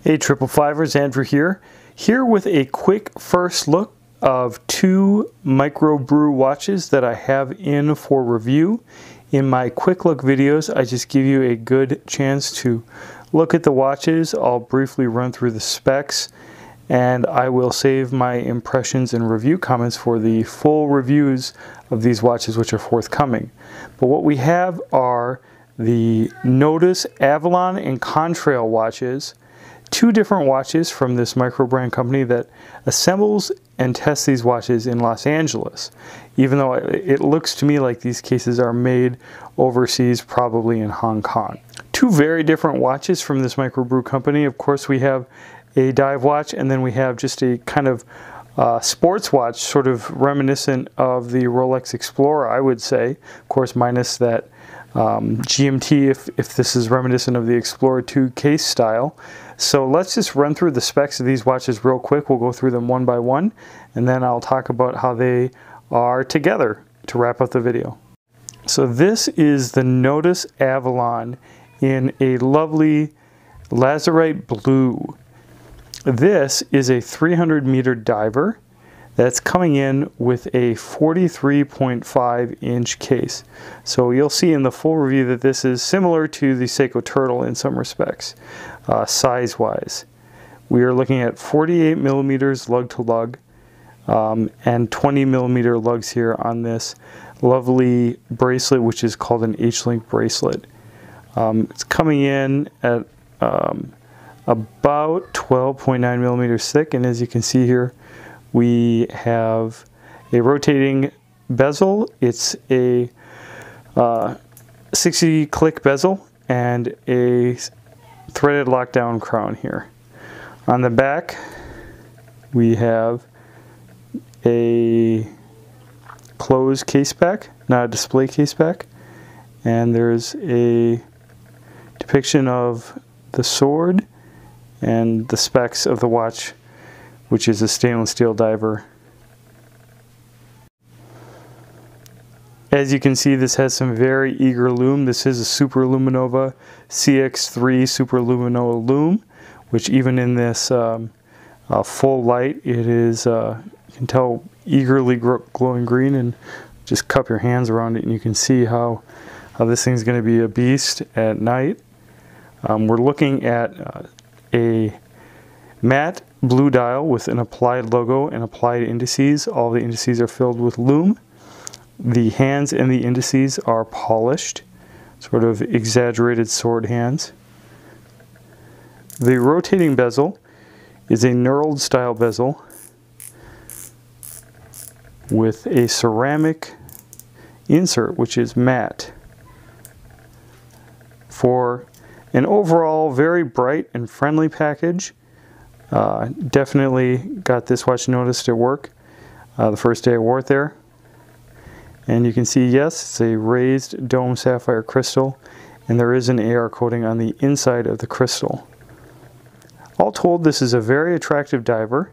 Hey, 555ers, Andrew here with a quick first look of two microbrew watches that I have in for review. In my quick look videos, I just give you a good chance to look at the watches. I'll briefly run through the specs, and I will save my impressions and review comments for the full reviews of these watches, which are forthcoming. But what we have are the Nodus Avalon and Contrail watches. Two different watches from this micro brand company that assembles and tests these watches in Los Angeles, even though it looks to me like these cases are made overseas, probably in Hong Kong. Two very different watches from this microbrew company. Of course, we have a dive watch, and then we have just a kind of sports watch, sort of reminiscent of the Rolex Explorer, I would say. Of course, minus that GMT, if this is reminiscent of the Explorer 2 case style. So let's just run through the specs of these watches real quick. We'll go through them one by one, and then I'll talk about how they are together to wrap up the video. So this is the Nodus Avalon in a lovely lazurite blue. This is a 300-meter diver that's coming in with a 43.5-inch case. So you'll see in the full review that this is similar to the Seiko Turtle in some respects, size-wise. We are looking at 48 millimeters lug-to-lug and 20 millimeter lugs here on this lovely bracelet, which is called an H-link bracelet. It's coming in at about 12.9 millimeters thick, and as you can see here, we have a rotating bezel. It's a 60-click bezel and a threaded lockdown crown here. On the back, we have a closed case back, not a display case back, and there's a depiction of the sword and the specs of the watch, which is a stainless steel diver. As you can see, this has some very eager lume. This is a Super Luminova CX3 Super Luminova lume, which even in this full light, it is, you can tell, eagerly glowing green, and just cup your hands around it and you can see how this thing's going to be a beast at night. We're looking at a matte blue dial with an applied logo and applied indices. All the indices are filled with lume. The hands and the indices are polished, sort of exaggerated sword hands. The rotating bezel is a knurled style bezel with a ceramic insert, which is matte, for an overall very bright and friendly package. Definitely got this watch noticed at work the first day I wore it there. And you can see, yes, it's a raised dome sapphire crystal, and there is an AR coating on the inside of the crystal. All told, this is a very attractive diver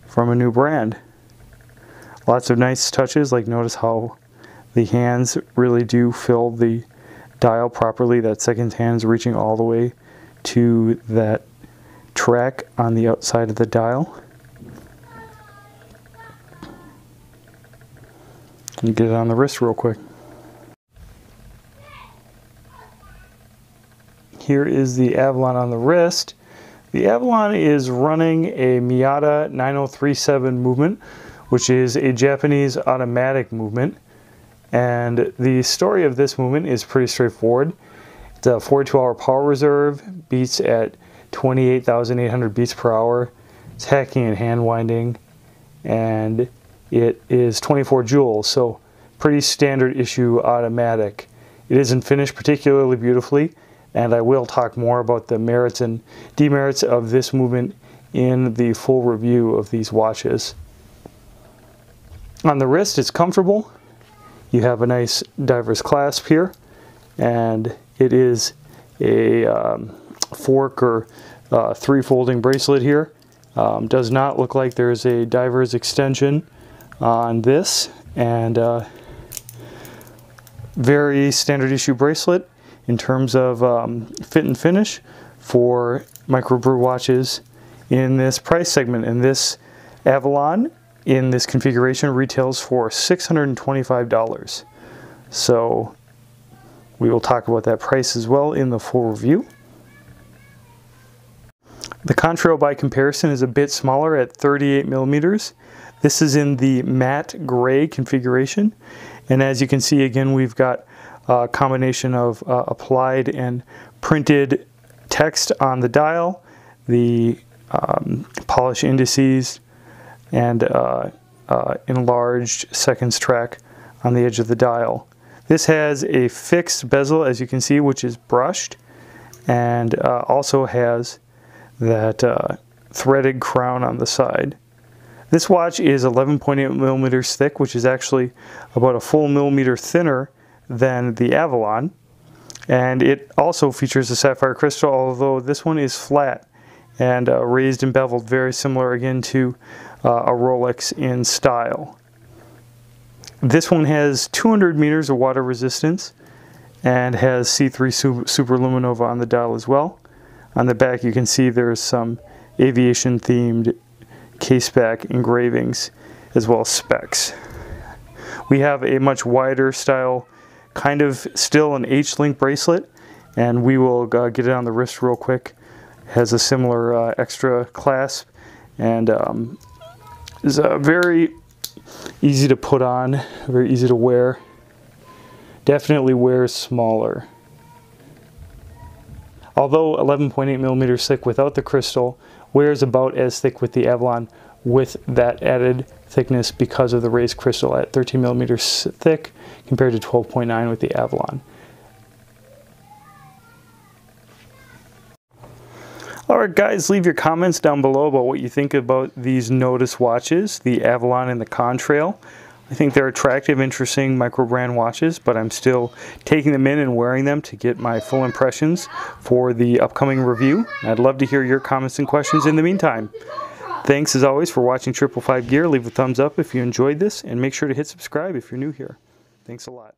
from a new brand. Lots of nice touches, like notice how the hands really do fill the dial properly. That second hand is reaching all the way to that track on the outside of the dial. Let me get it on the wrist real quick. Here is the Avalon on the wrist. The Avalon is running a Miyota 9037 movement, which is a Japanese automatic movement. And the story of this movement is pretty straightforward. It's a 42-hour power reserve, beats at 28,800 beats per hour. It's hacking and hand winding, and it is 24 joules, so pretty standard issue automatic. It isn't finished particularly beautifully, and I will talk more about the merits and demerits of this movement in the full review of these watches. On the wrist, it's comfortable. You have a nice diver's clasp here, and it is a fork or three-folding bracelet here. Does not look like there's a diver's extension on this, and very standard issue bracelet in terms of fit and finish for microbrew watches in this price segment, and this Avalon in this configuration retails for $625. So we will talk about that price as well in the full review. The Contrail by comparison is a bit smaller at 38 millimeters. This is in the matte gray configuration, and as you can see, again, we've got a combination of applied and printed text on the dial, the polish indices, and enlarged seconds track on the edge of the dial. This has a fixed bezel, as you can see, which is brushed, and also has that threaded crown on the side. This watch is 11.8 millimeters thick, which is actually about a full millimeter thinner than the Avalon, and it also features a sapphire crystal, although this one is flat and raised and beveled, very similar again to a Rolex in style. This one has 200 meters of water resistance and has C3 superluminova on the dial as well. On the back you can see there's some aviation themed case back engravings as well as specs. We have a much wider style, kind of still an H-link bracelet, and we will get it on the wrist real quick. It has a similar extra clasp, and is very easy to put on, very easy to wear. Definitely wears smaller. Although 11.8 millimeters thick without the crystal, wears about as thick with the Avalon with that added thickness because of the raised crystal at 13 millimeters thick compared to 12.9 with the Avalon. Alright guys, leave your comments down below about what you think about these Nodus watches, the Avalon and the Contrail. I think they're attractive, interesting micro-brand watches, but I'm still taking them in and wearing them to get my full impressions for the upcoming review. I'd love to hear your comments and questions in the meantime. Thanks as always for watching 555 Gear. Leave a thumbs up if you enjoyed this, and make sure to hit subscribe if you're new here. Thanks a lot.